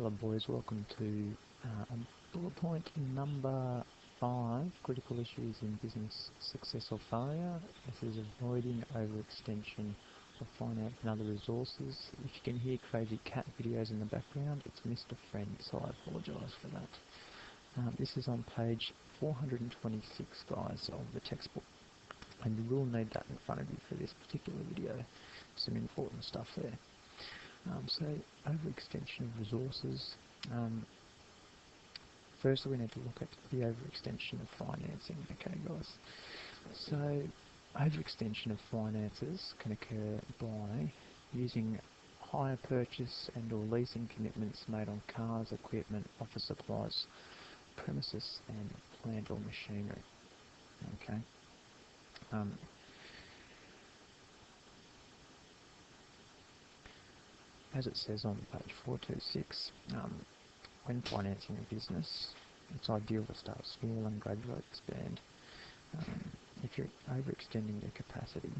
Hello boys, welcome to bullet point number 5, critical issues in business success or failure. This is avoiding overextension of finance and other resources. If you can hear crazy cat videos in the background, it's Mr. Friend, so I apologise for that. This is on page 426, guys, of the textbook, and you will need that in front of you for this particular video. Some important stuff there. So, overextension of resources. Firstly, we need to look at the overextension of financing. Okay, guys. So, overextension of finances can occur by using hire purchase and or leasing commitments made on cars, equipment, office supplies, premises, and plant or machinery. Okay. As it says on page 426, when financing a business, it's ideal to start small and gradually expand. If you're overextending your capacity,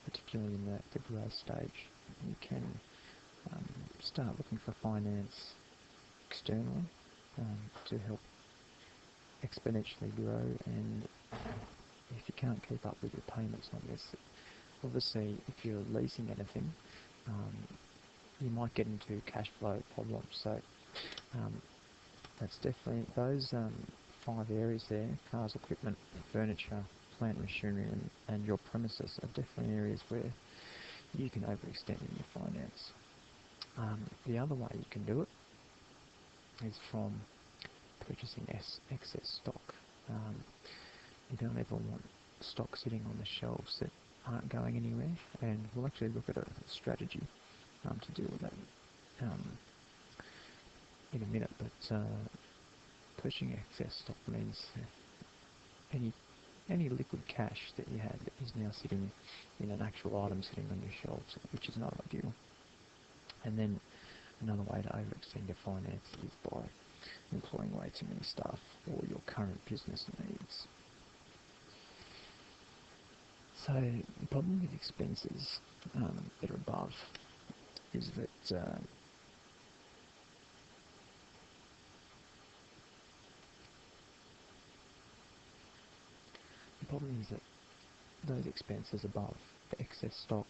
particularly in the growth stage, you can start looking for finance externally to help exponentially grow. And if you can't keep up with your payments on this, obviously if you're leasing anything, you might get into cash flow problems. So that's definitely those 5 areas there: cars, equipment, furniture, plant, machinery, and your premises are definitely areas where you can overextend in your finance. The other way you can do it is from purchasing excess stock. You don't ever want stock sitting on the shelves that aren't going anywhere, and we'll actually look at a strategy to deal with that in a minute. But purchasing excess stock means any liquid cash that you had is now sitting in an actual item sitting on your shelves, which is not ideal. And then another way to overextend your finance is by employing way too many staff for your current business needs. So the problem with expenses that are above is that those expenses above, the excess stock,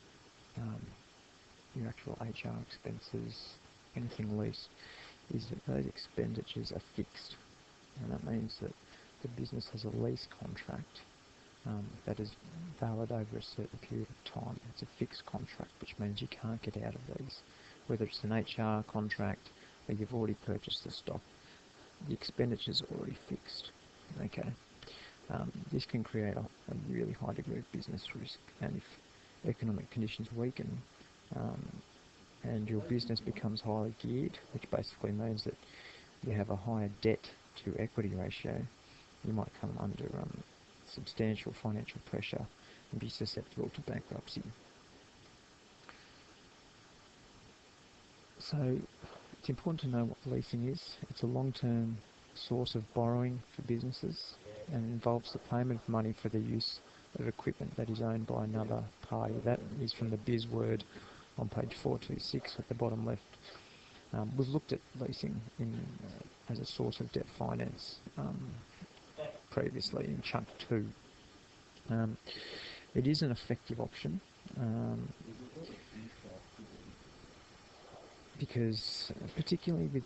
your actual HR expenses, anything leased, is that those expenditures are fixed, and that means that the business has a lease contract that is valid over a certain period of time. It's a fixed contract, which means you can't get out of these. Whether it's an HR contract or you've already purchased the stock, the expenditure's already fixed. Okay. This can create a really high degree of business risk, and if economic conditions weaken and your business becomes highly geared, which basically means that you have a higher debt to equity ratio, you might come under substantial financial pressure and be susceptible to bankruptcy. So it's important to know what leasing is. It's a long-term source of borrowing for businesses and involves the payment of money for the use of equipment that is owned by another party. That is from the biz word on page 426 at the bottom left. We've looked at leasing as a source of debt finance previously in chunk 2. It is an effective option because particularly with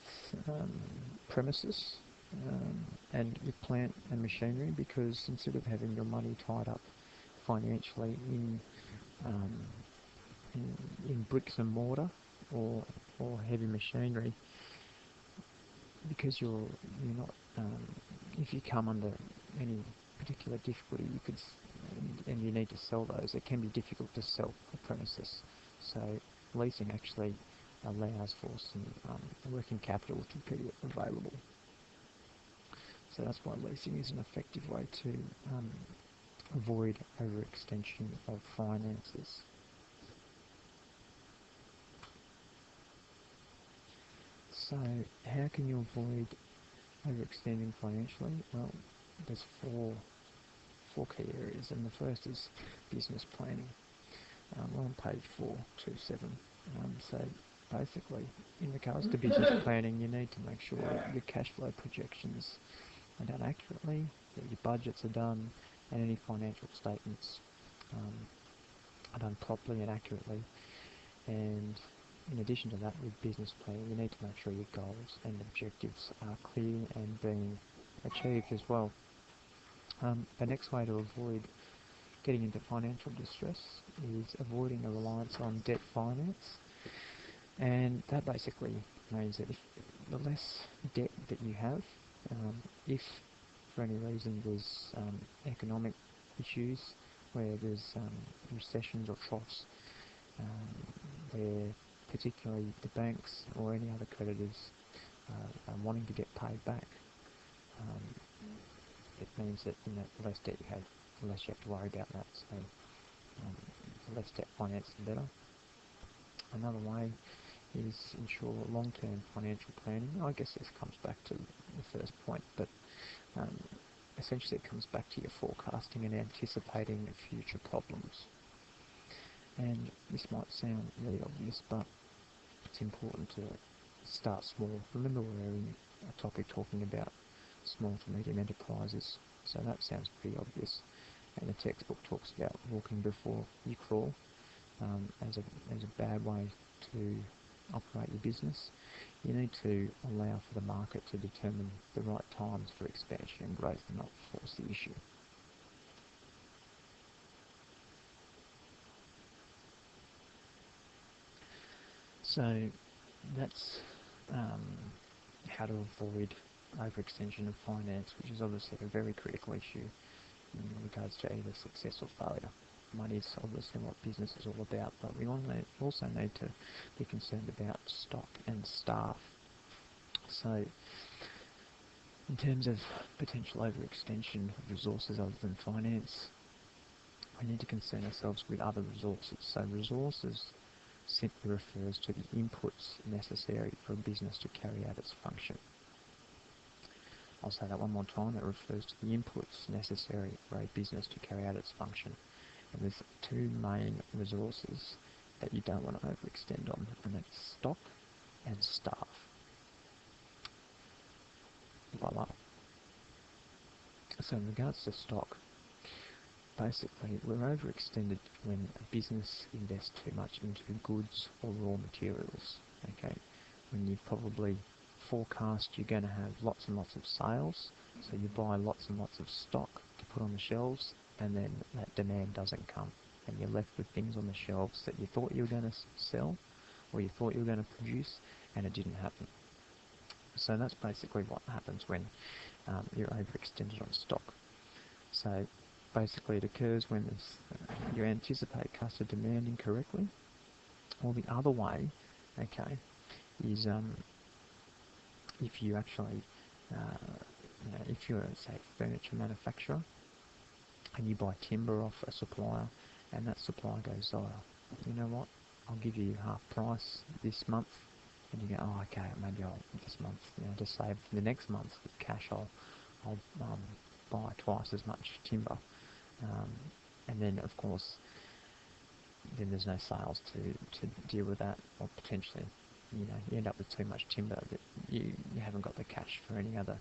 premises and with plant and machinery, because instead of having your money tied up financially in bricks and mortar or heavy machinery, because you're not if you come under any particular difficulty, and you need to sell those, it can be difficult to sell the premises. So leasing actually allows for some working capital to be available. So that's why leasing is an effective way to avoid overextension of finances. So how can you avoid overextending financially? Well, there's four key areas, and the first is business planning. We're on page 427. So basically, in regards to business planning, you need to make sure that your cash flow projections are done accurately, that your budgets are done, and any financial statements um, are done properly and accurately. And in addition to that, with business planning, you need to make sure your goals and objectives are clear and being achieved as well. The next way to avoid getting into financial distress is avoiding a reliance on debt finance. And that basically means that if the less debt that you have, if for any reason there's economic issues where there's recessions or troughs, where particularly the banks or any other creditors are wanting to get paid back, it means that the less debt you have, the less you have to worry about that. So the less debt finance, the better. Another way is ensure long-term financial planning. I guess this comes back to the first point, but essentially it comes back to your forecasting and anticipating future problems. And this might sound really obvious, but it's important to start small. Remember, we're in a topic talking about small to medium enterprises, so that sounds pretty obvious. And the textbook talks about walking before you crawl as a bad way to operate your business. You need to allow for the market to determine the right times for expansion and growth, and not force the issue. So that's how to avoid overextension of finance, which is obviously a very critical issue in regards to either success or failure. Money is obviously what business is all about, but we also need to be concerned about stock and staff. So in terms of potential overextension of resources other than finance, we need to concern ourselves with other resources. So resources simply refers to the inputs necessary for a business to carry out its function. I'll say that one more time. It refers to the inputs necessary for a business to carry out its function. And there's two main resources that you don't want to overextend on, and that's stock and staff. Voila. So in regards to stock, basically we're overextended when a business invests too much into goods or raw materials. Okay, when you probably forecast you're going to have lots and lots of sales, so you buy lots and lots of stock to put on the shelves, and then that demand doesn't come, and you're left with things on the shelves that you thought you were going to sell or you thought you were going to produce, and it didn't happen. So that's basically what happens when you're overextended on stock. So basically it occurs when you anticipate customer demand incorrectly, or the other way, okay, is if you actually, if you're, say, a furniture manufacturer and you buy timber off a supplier, and that supplier goes, oh, you know what, I'll give you half price this month, and you go, oh, okay, maybe I'll this month, to save for the next month with cash, I'll buy twice as much timber, and then of course, then there's no sales to deal with that, or potentially, you end up with too much timber that you haven't got the cash for any other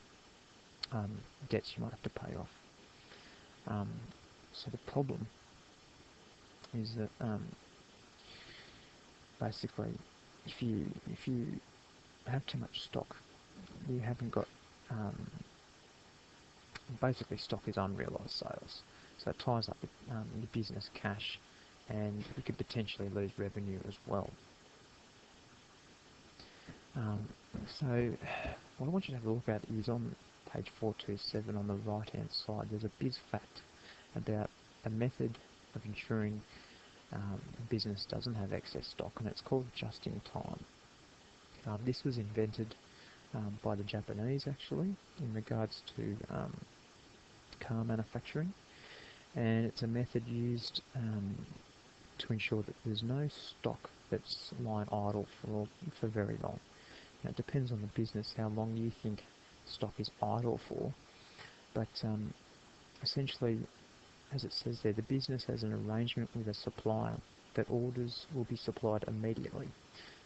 debts you might have to pay off. So the problem is that basically, if you have too much stock, you haven't got basically stock is unrealised sales, so it ties up your business cash, and you could potentially lose revenue as well. So what I want you to have a look at is on page 427 on the right hand side. There's a biz fact about a method of ensuring a business doesn't have excess stock, and it's called just in time. This was invented by the Japanese, actually, in regards to car manufacturing, and it's a method used to ensure that there's no stock that's lying idle for very long. Now, it depends on the business how long you think stock is idle for, but essentially, as it says there, the business has an arrangement with a supplier that orders will be supplied immediately.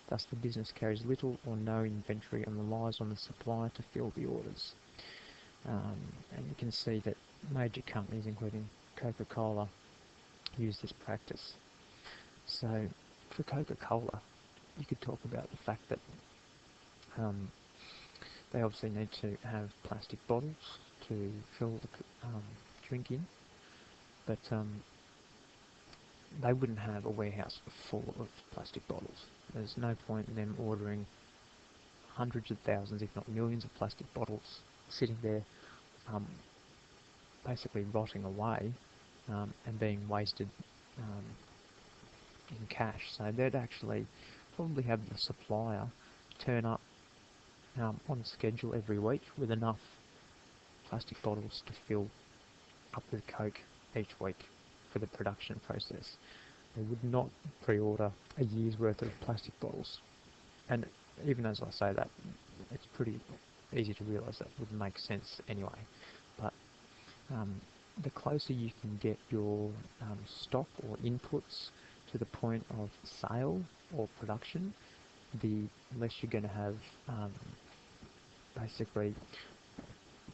Thus, the business carries little or no inventory and relies on the supplier to fill the orders. And you can see that major companies, including Coca-Cola, use this practice. So, for Coca-Cola, you could talk about the fact that they obviously need to have plastic bottles to fill the drink in, but they wouldn't have a warehouse full of plastic bottles. There's no point in them ordering hundreds of thousands, if not millions, of plastic bottles sitting there, basically rotting away and being wasted in cash. So they'd actually probably have the supplier turn up on schedule every week with enough plastic bottles to fill up with Coke each week for the production process. They would not pre-order a year's worth of plastic bottles. And even as I say that, it's pretty easy to realise that wouldn't make sense anyway. But the closer you can get your stock or inputs to the point of sale or production, the less you're going to have basically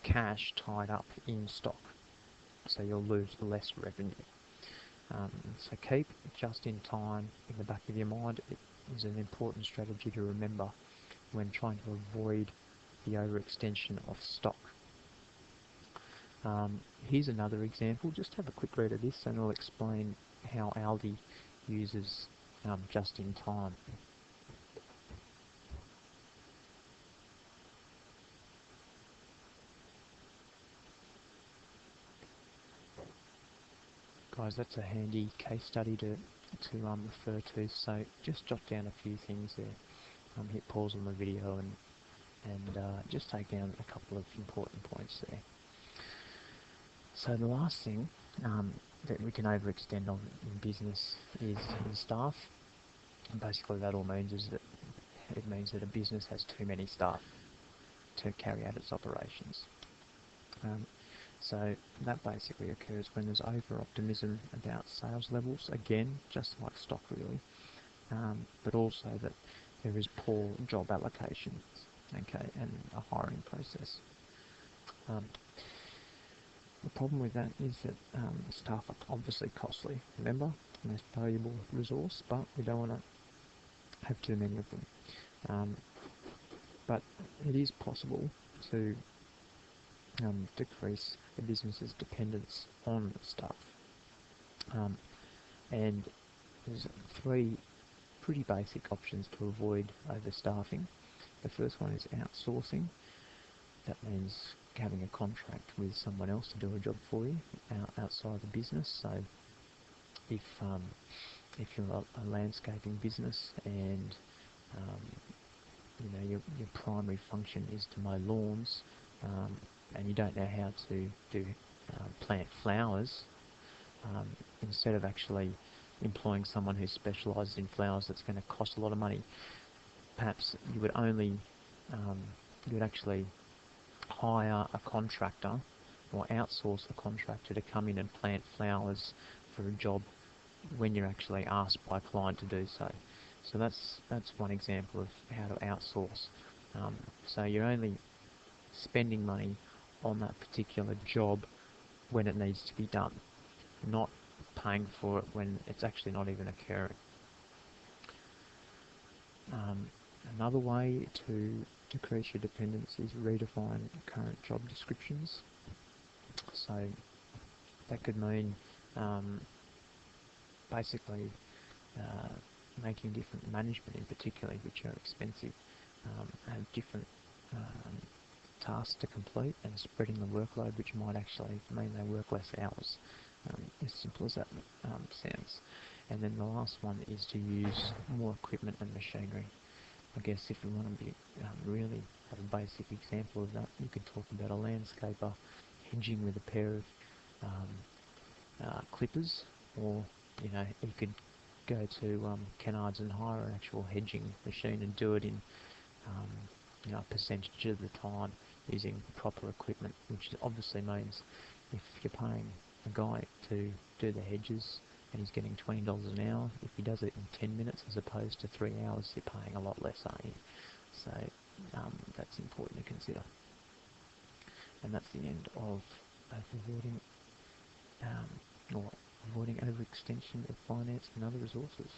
cash tied up in stock. So you'll lose less revenue. So keep just in time in the back of your mind. It is an important strategy to remember when trying to avoid the overextension of stock. Here's another example. Just have a quick read of this and I'll explain how Aldi uses just in time. Guys, that's a handy case study to refer to, so just jot down a few things there. Hit pause on the video and just take down a couple of important points there. So the last thing that we can overextend on in business is staff. And basically that all means is that it means that a business has too many staff to carry out its operations. So that basically occurs when there's over-optimism about sales levels, again, just like stock really, but also that there is poor job allocation, okay, and a hiring process. The problem with that is that staff are obviously costly, remember, the most valuable resource, but we don't want to have too many of them. But it is possible to decrease the business's dependence on staff. And there's three pretty basic options to avoid overstaffing. The first one is outsourcing. That means having a contract with someone else to do a job for you outside the business. So if you're a landscaping business and your primary function is to mow lawns, and you don't know how to do plant flowers, instead of actually employing someone who specialises in flowers that's going to cost a lot of money, perhaps you would actually hire a contractor or outsource a contractor to come in and plant flowers for a job when you're actually asked by a client to do so. So that's one example of how to outsource. So you're only spending money on that particular job when it needs to be done, not paying for it when it's actually not even occurring. Another way to decrease your dependence is redefine current job descriptions. So that could mean basically making different management in particular, which are expensive, have different tasks to complete and spreading the workload, which might actually mean they work less hours. As simple as that sounds. And then the last one is to use more equipment and machinery. I guess if we want to be really have a basic example of that, you could talk about a landscaper hedging with a pair of clippers, or you could go to Kennards and hire an actual hedging machine and do it in a percentage of the time using proper equipment, which obviously means if you're paying a guy to do the hedges and he's getting $20 an hour. If he does it in 10 minutes as opposed to 3 hours, you're paying a lot less, aren't you? So that's important to consider. And that's the end of avoiding or avoiding overextension of finance and other resources.